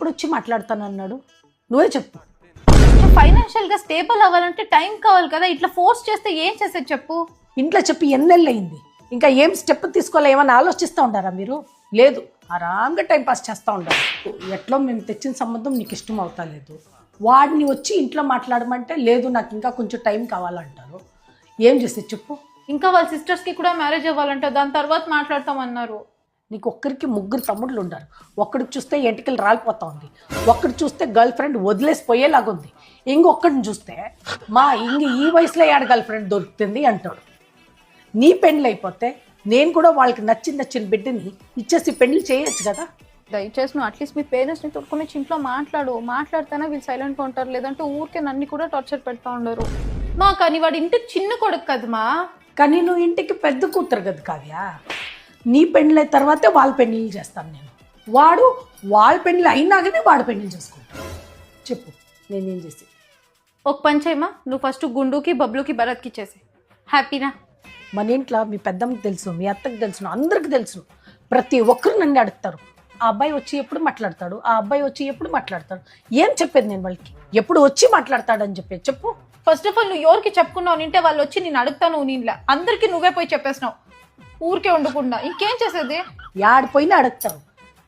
ఎప్పుడు వచ్చి మాట్లాడతానన్నాడు? నువ్వే చెప్పు. ఫైనాన్షియల్ గా స్టేబుల్ అవ్వాలంటే టైం కావాలి కదా, ఇట్లా ఫోర్స్ చేస్తే ఏం చేసేది చెప్పు. ఇంట్లో చెప్పి ఎన్నెళ్ళు అయింది, ఇంకా ఏం స్టెప్ తీసుకోవాలి ఏమన్నా ఆలోచిస్తూ ఉంటారా మీరు? లేదు, ఆరాంగా టైం పాస్ చేస్తూ ఉంటారు. ఎట్లో మేము తెచ్చిన సంబంధం నీకు ఇష్టం అవుతా లేదు, వాడిని వచ్చి ఇంట్లో మాట్లాడమంటే లేదు నాకు ఇంకా కొంచెం టైం కావాలంటారు. ఏం చేస్తే చెప్పు. ఇంకా వాళ్ళ సిస్టర్స్ కి కూడా మ్యారేజ్ అవ్వాలంటే దాని తర్వాత మాట్లాడతామన్నారు. నీకు ఒక్కరికి ముగ్గురు తమ్ముళ్ళు ఉన్నారు. ఒక్కడికి చూస్తే ఎంటికలు రాలిపోతా ఉంది, ఒక్కడికి చూస్తే గర్ల్ ఫ్రెండ్ వదిలేసిపోయేలాగుంది, ఇంకొక్కడిని చూస్తే ఈ వయసులో ఆడ గర్ల్ ఫ్రెండ్ దొరుకుతుంది అంటాడు. నీ పెళ్ళి అయిపోతే నేను కూడా వాళ్ళకి నచ్చిన బిడ్డని ఇచ్చేసి పెళ్లి చేయొచ్చు కదా. దయచేసి నువ్వు అట్లీస్ట్ మీ పేరెంట్స్ని తొడుకుని ఇంట్లో మాట్లాడితేనే వీళ్ళు సైలెంట్గా ఉంటారు, లేదంటే ఊరికే నన్ను కూడా టార్చర్ పెడతా ఉండరు. మా కానీ వాడు ఇంటికి చిన్న కొడుకు కదమ్మా. కానీ నువ్వు ఇంటికి పెద్ద కూతురు కదా కావ్య. నీ పెళ్ళి తర్వాతే వాళ్ళ పెళ్ళిళ్ళు చేస్తాను నేను. వాడు వాళ్ళ పెళ్ళి అయినాకనే వాడు పెళ్ళిళ్ళు చేసుకుంటాడు. చెప్పు నేనేం చేసి. ఒక పని చేయమా, నువ్వు ఫస్ట్ గుండుకి బబ్లుకి భరత్కి ఇచ్చేసి హ్యాపీనా. మన ఇంట్లో మీ పెద్దమ్మకి తెలుసు, మీ అత్తకి తెలుసు, అందరికి తెలుసు. ప్రతి ఒక్కరు నన్ను అడుగుతారు, ఆ అబ్బాయి వచ్చి ఎప్పుడు మాట్లాడతాడు, ఆ అబ్బాయి వచ్చి ఎప్పుడు మాట్లాడతాడు. ఏం చెప్పేది నేను వాళ్ళకి? ఎప్పుడు వచ్చి మాట్లాడతాడని చెప్పేది చెప్పు. ఫస్ట్ ఆఫ్ ఆల్ నువ్వు ఎవరికి చెప్పుకున్నావు నింటే వాళ్ళు వచ్చి నేను అడుగుతాను, నీళ్ళ అందరికీ నువ్వే పోయి చెప్పేసినావు ఊరికే ఉండకుండా. ఇంకేం చేసేది? ఆడిపోయినా అడుగుతారు,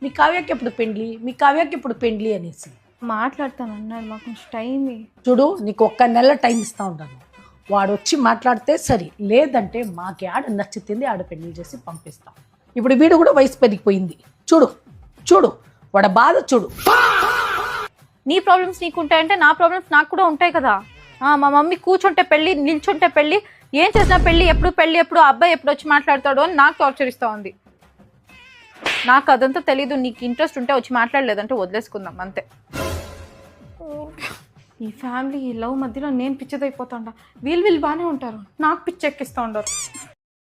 మీ కావ్యకి ఎప్పుడు పెండ్లి, మీ కావ్యకి ఎప్పుడు పెండ్లి అనేసి. మాట్లాడతాను అన్నాడు, మాకు కొంచెం టైం. చూడు నీకు 1 నెల టైం ఇస్తా ఉంటాను. వాడు వచ్చి మాట్లాడితే సరి, లేదంటే మాకు ఆడ నచ్చుతుంది ఆడ పెళ్లి చేసి పంపిస్తాం. ఇప్పుడు వీడు కూడా వయసు పెరిగిపోయింది. చూడు వాడ బాధ చూడు. నీ ప్రాబ్లమ్స్ నీకుంటాయంటే నా ప్రాబ్లమ్స్ నాకు కూడా ఉంటాయి కదా. మా మమ్మీ కూర్చుంటే పెళ్ళి, నిల్చుంటే పెళ్ళి, ఏం చేసినా పెళ్ళి, ఎప్పుడు అబ్బాయి ఎప్పుడు వచ్చి మాట్లాడతాడు అని నాకు టార్చర్ ఇస్తూ ఉంది. నాకు అదంతా తెలీదు. నీకు ఇంట్రెస్ట్ ఉంటే వచ్చి మాట్లాడలేదంటే వదిలేసుకుందాం అంతే. ఈ ఫ్యామిలీ ఈ లవ్ మధ్యలో నేను పిచ్చదైపోతాండా. వీళ్ళు బాగానే ఉంటారు, నాకు పిచ్చి ఎక్కిస్తూ ఉండరు.